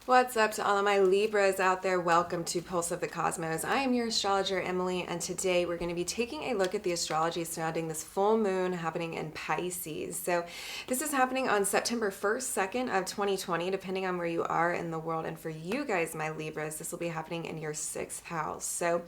What's up to all of my Libras out there? Welcome to Pulse of the Cosmos. I am your astrologer, Emily, and today we're going to be taking a look at the astrology surrounding this full moon happening in Pisces. So this is happening on September 1st, 2nd of 2020, depending on where you are in the world. And for you guys, my Libras, this will be happening in your 6th house. So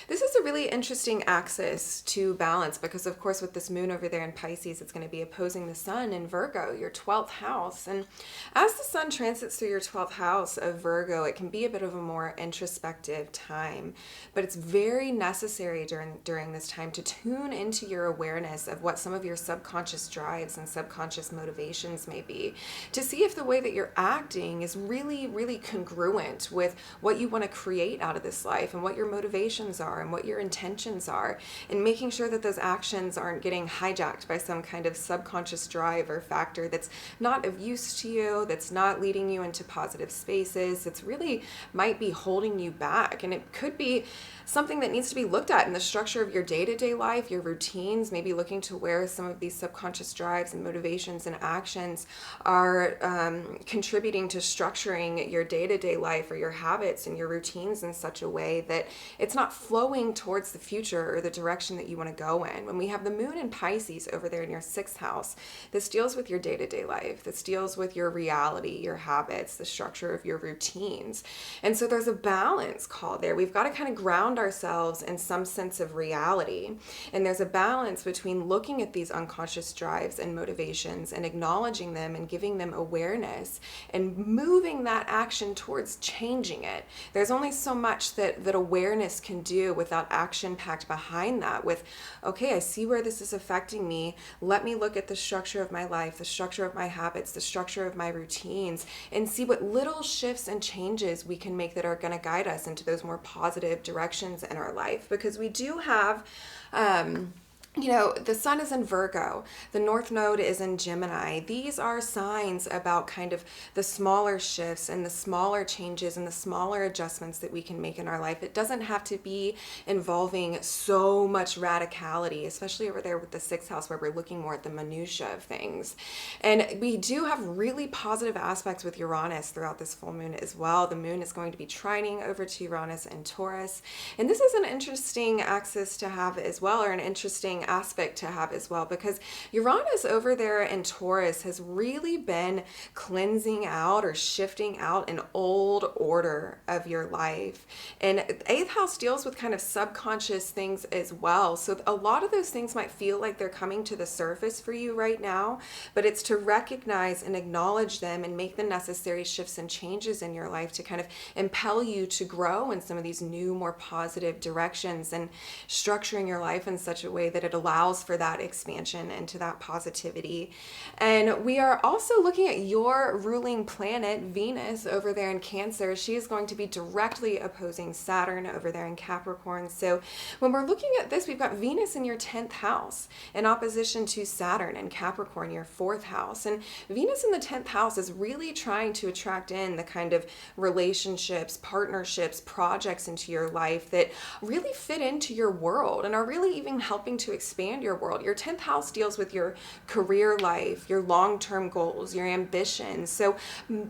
this is a really interesting axis to balance because, of course, with this moon over there in Pisces, it's going to be opposing the sun in Virgo, your 12th house. And as the sun transits through your 12th house, of Virgo, it can be a bit of a more introspective time, but it's very necessary during this time to tune into your awareness of what some of your subconscious drives and subconscious motivations may be, to see if the way that you're acting is really congruent with what you want to create out of this life and what your motivations are and what your intentions are, and making sure that those actions aren't getting hijacked by some kind of subconscious drive or factor that's not of use to you, that's not leading you into positive spaces. It's really might be holding you back, and it could be something that needs to be looked at in the structure of your day-to-day life, your routines, maybe looking to where some of these subconscious drives and motivations and actions are contributing to structuring your day-to-day life or your habits and your routines in such a way that it's not flowing towards the future or the direction that you want to go in. When we have the moon in Pisces over there in your 6th house, this deals with your day-to-day life. This deals with your reality, your habits, the structure of your routines. And so there's a balance call there. We've got to kind of ground ourselves in some sense of reality. And there's a balance between looking at these unconscious drives and motivations and acknowledging them and giving them awareness and moving that action towards changing it. There's only so much that awareness can do without action packed behind that with, okay, I see where this is affecting me. Let me look at the structure of my life, the structure of my habits, the structure of my routines, and see what little shifts and changes we can make that are going to guide us into those more positive directions in our life. Because we do have the sun is in Virgo, the north node is in Gemini. These are signs about kind of the smaller shifts and the smaller changes and the smaller adjustments that we can make in our life. It doesn't have to be involving so much radicality, especially over there with the 6th house where we're looking more at the minutia of things. And we do have really positive aspects with Uranus throughout this full moon as well. The moon is going to be trining over to Uranus and Taurus. And this is an interesting axis to have as well, or an interesting aspect to have as well, because Uranus over there in Taurus has really been cleansing out or shifting out an old order of your life. And 8th house deals with kind of subconscious things as well. So a lot of those things might feel like they're coming to the surface for you right now, but it's to recognize and acknowledge them and make the necessary shifts and changes in your life to kind of impel you to grow in some of these new, more positive directions and structuring your life in such a way that it allows for that expansion into that positivity. And we are also looking at your ruling planet, Venus, over there in Cancer. She is going to be directly opposing Saturn over there in Capricorn. So when we're looking at this, we've got Venus in your 10th house in opposition to Saturn in Capricorn, your 4th house. And Venus in the 10th house is really trying to attract in the kind of relationships, partnerships, projects into your life that really fit into your world and are really even helping to expand your world. Your 10th house deals with your career life, your long-term goals, your ambitions. So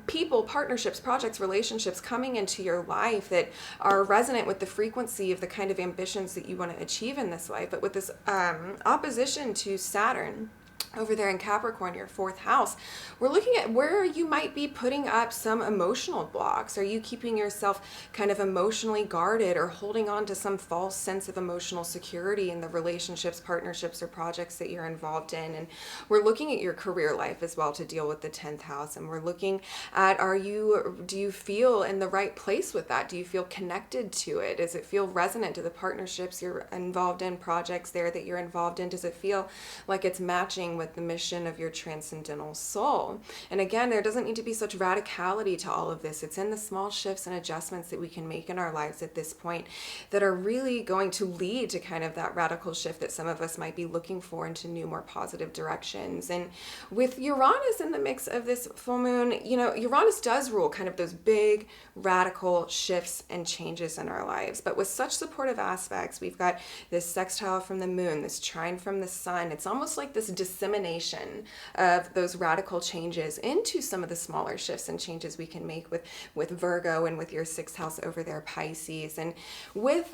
people, partnerships, projects, relationships coming into your life that are resonant with the frequency of the kind of ambitions that you want to achieve in this life. But with this opposition to Saturn over there in Capricorn, your 4th house, we're looking at where you might be putting up some emotional blocks. Are you keeping yourself kind of emotionally guarded or holding on to some false sense of emotional security in the relationships, partnerships, or projects that you're involved in? And we're looking at your career life as well to deal with the 10th house. And we're looking at, do you feel in the right place with that? Do you feel connected to it? Does it feel resonant to the partnerships you're involved in, projects there that you're involved in? Does it feel like it's matching with the mission of your transcendental soul? And again, there doesn't need to be such radicality to all of this. It's in the small shifts and adjustments that we can make in our lives at this point that are really going to lead to kind of that radical shift that some of us might be looking for into new, more positive directions. And with Uranus in the mix of this full moon, Uranus does rule kind of those big radical shifts and changes in our lives. But with such supportive aspects, we've got this sextile from the moon, this trine from the sun. It's almost like this dissemination dissemination of those radical changes into some of the smaller shifts and changes we can make with Virgo and with your sixth house over there, Pisces. And with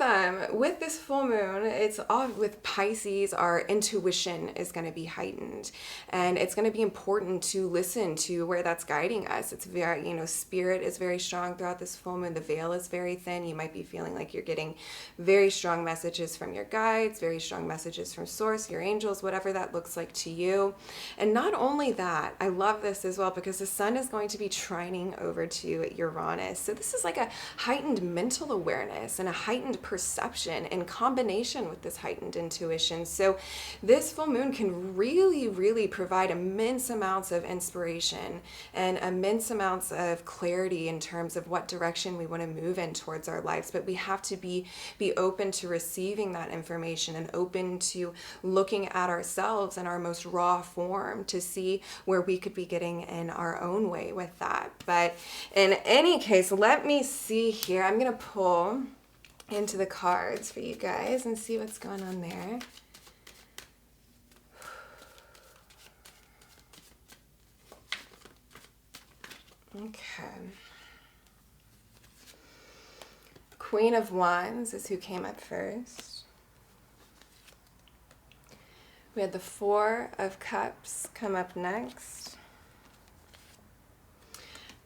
this full moon, it's all with Pisces, our intuition is going to be heightened, and it's going to be important to listen to where that's guiding us. It's very, spirit is very strong throughout this full moon. The veil is very thin. You might be feeling like you're getting very strong messages from your guides, very strong messages from source, your angels, whatever that looks like to you. And not only that, I love this as well because the sun is going to be trining over to Uranus. So this is like a heightened mental awareness and a heightened perception in combination with this heightened intuition. So this full moon can really, really provide immense amounts of inspiration and immense amounts of clarity in terms of what direction we want to move in towards our lives. But we have to be open to receiving that information and open to looking at ourselves in our most raw form to see where we could be getting in our own way with that. But in any case, let me see here. I'm going to pull into the cards for you guys and see what's going on there. Okay. Queen of Wands is who came up first. We had the Four of Cups come up next.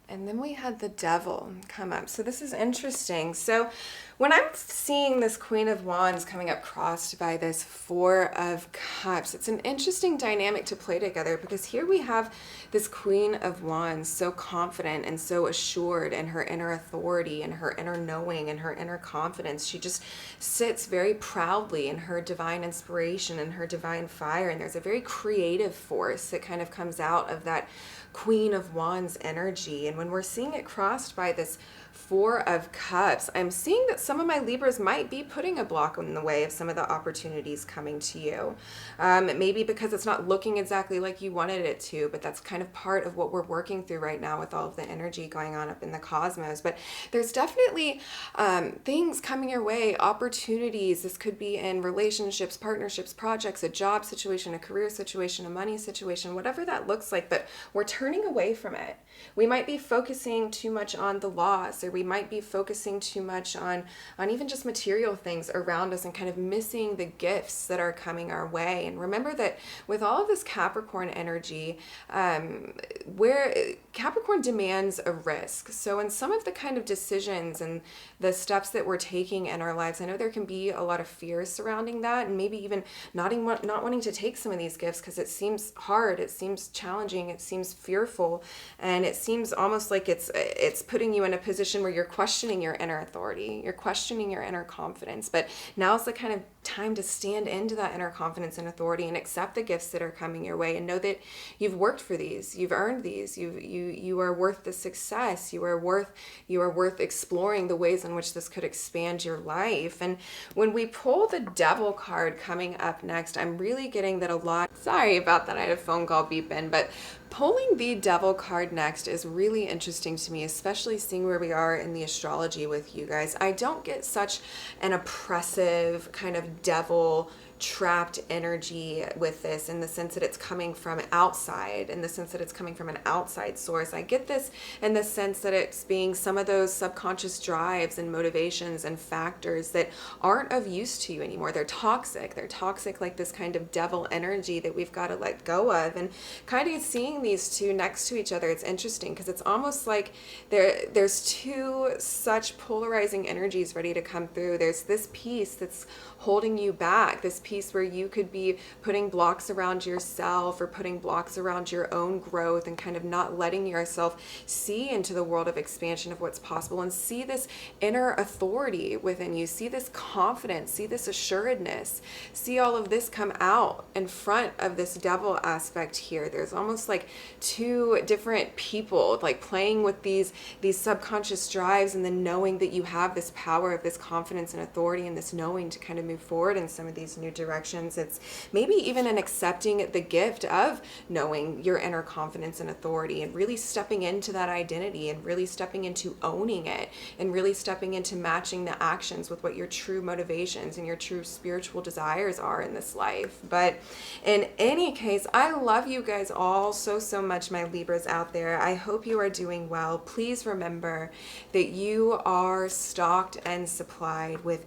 And then we had the Devil come up. So this is interesting. So when I'm seeing this Queen of Wands coming up crossed by this Four of Cups, it's an interesting dynamic to play together because here we have this Queen of Wands so confident and so assured in her inner authority and her inner knowing and her inner confidence. She just sits very proudly in her divine inspiration and her divine fire. And there's a very creative force that kind of comes out of that Queen of Wands energy. And when we're seeing it crossed by this Four of Cups, I'm seeing that some of my Libras might be putting a block in the way of some of the opportunities coming to you. Maybe because it's not looking exactly like you wanted it to, but that's kind of part of what we're working through right now with all of the energy going on up in the cosmos. But there's definitely things coming your way, opportunities. This could be in relationships, partnerships, projects, a job situation, a career situation, a money situation, whatever that looks like. But we're turning away from it. We might be focusing too much on the loss, or we might be focusing too much on even just material things around us and kind of missing the gifts that are coming our way. And remember that with all of this Capricorn energy, where Capricorn demands a risk. So in some of the kind of decisions and the steps that we're taking in our lives, I know there can be a lot of fears surrounding that, and maybe even not wanting to take some of these gifts because it seems hard, it seems challenging, it seems fearful, and it seems almost like it's putting you in a position where you're questioning your inner authority, you're questioning your inner confidence. But now's the kind of time to stand into that inner confidence and authority and accept the gifts that are coming your way, and know that you've worked for these, you've earned these, you are worth the success, you are worth exploring the ways in which this could expand your life. And when we pull the Devil card coming up next, I'm really getting that a lot. Sorry about that, I had a phone call beep in, but pulling the Devil card next is really interesting to me, especially seeing where we are in the astrology with you guys. I don't get such an oppressive kind of devil trapped energy with this, in the sense that it's coming from outside, in the sense that it's coming from an outside source. I get this in the sense that it's being some of those subconscious drives and motivations and factors that aren't of use to you anymore. They're toxic like this kind of devil energy that we've got to let go of. And kind of seeing these two next to each other, it's interesting because it's almost like there's two such polarizing energies ready to come through. There's this piece that's holding you back, this piece where you could be putting blocks around yourself or putting blocks around your own growth and kind of not letting yourself see into the world of expansion of what's possible and see this inner authority within you, see this confidence, see this assuredness, see all of this come out in front of this devil aspect here. There's almost like two different people like playing with these subconscious drives, and then knowing that you have this power of this confidence and authority and this knowing to kind of move forward in some of these new directions. It's maybe even an accepting the gift of knowing your inner confidence and authority, and really stepping into that identity, and really stepping into owning it, and really stepping into matching the actions with what your true motivations and your true spiritual desires are in this life. But in any case, I love you guys all so much, my Libras out there. I hope you are doing well. Please remember that you are stocked and supplied with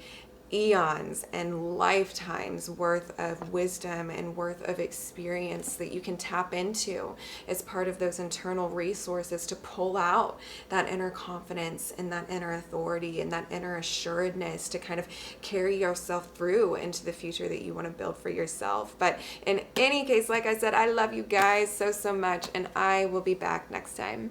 eons and lifetimes worth of wisdom and worth of experience that you can tap into as part of those internal resources to pull out that inner confidence and that inner authority and that inner assuredness to kind of carry yourself through into the future that you want to build for yourself. But in any case, like I said, I love you guys so much, and I will be back next time.